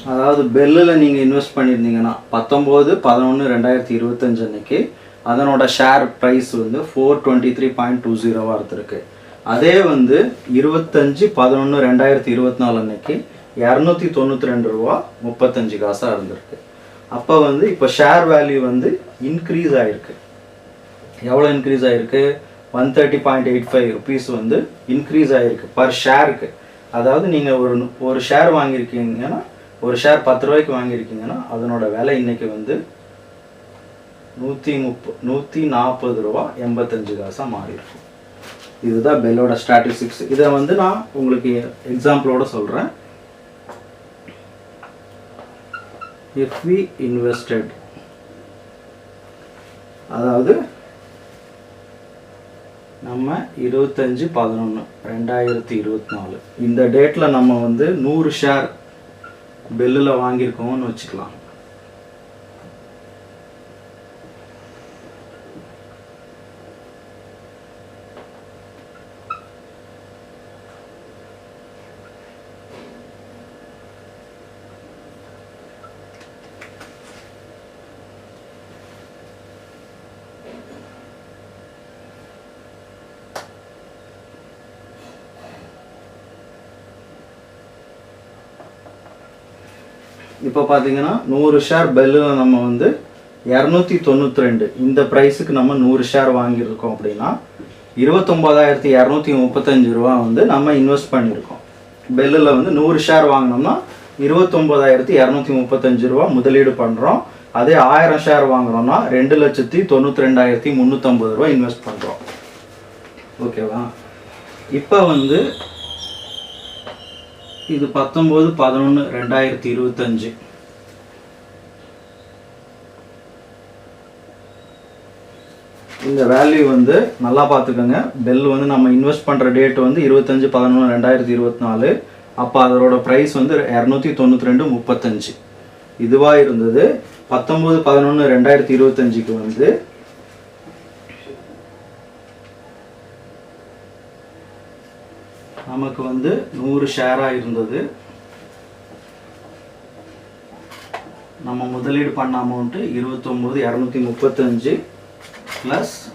அதாவது பெல்லில் நீங்கள் இன்வெஸ்ட் பண்ணியிருந்தீங்கன்னா 19/11/2025 அன்னைக்கு அதனோட ஷேர் ப்ரைஸ் வந்து 423.20 இருந்திருக்கு. அதே வந்து 25/11/2024 அன்னைக்கு 292 ரூபா 35 காசாக இருந்திருக்கு. அப்போ வந்து இப்போ ஷேர் வேல்யூ வந்து இன்க்ரீஸ் ஆகிருக்கு. எவ்வளோ இன்க்ரீஸ் ஆகிருக்கு? 130.85 ருபீஸ் வந்து இன்க்ரீஸ் ஆகிருக்கு பர் ஷேருக்கு. அதாவது நீங்கள் ஒரு ஷேர் வாங்கியிருக்கீங்கன்னா, ஒரு ஷேர் 10 ரூபாய்க்கு வாங்கியிருக்கீங்கன்னா அதனோட விலை இன்னைக்கு வந்து 140 ரூபா 85 காசாக மாறி இருக்கும். இதுதான் பெல்லோட ஸ்டாட்டிஸ்டிக்ஸ். இதை வந்து நான் உங்களுக்கு எக்ஸாம்பிளோட சொல்கிறேன். If we invested, அதாவது நம்ம 25/11/2024 இந்த டேட்டில் நம்ம வந்து 100 ஷேர் பெல்லில் வாங்கியிருக்கோம்னு வச்சுக்கலாம். இப்போ பார்த்தீங்கன்னா 100 ஷேர் பெல்லில் நம்ம வந்து 292 இந்த ப்ரைஸுக்கு நம்ம 100 ஷேர் வாங்கியிருக்கோம் அப்படின்னா 29,235 ரூபா வந்து நம்ம இன்வெஸ்ட் பண்ணியிருக்கோம். பெல்லில் வந்து 100 ஷேர் வாங்கினோம்னா 29,235 ரூபா முதலீடு பண்ணுறோம். அதே 1000 ஷேர் வாங்குறோம்னா 2,92,350 ரூபா இன்வெஸ்ட் பண்ணுறோம். ஓகேவா? இப்போ வந்து இது 19/11/2025. இந்த வேல்யூ வந்து நல்லா பார்த்துக்கோங்க. பெல் வந்து நம்ம இன்வெஸ்ட் பண்ணுற டேட் வந்து 25/11/2024. அப்போ அதோட ப்ரைஸ் வந்து 292.35 இதுவாக இருந்தது. 19/11/2025க்கு வந்து நமக்கு வந்து 100 ஷேராக இருந்தது. நம்ம முதலீடு பண்ண அமௌண்ட்டு 29,235 +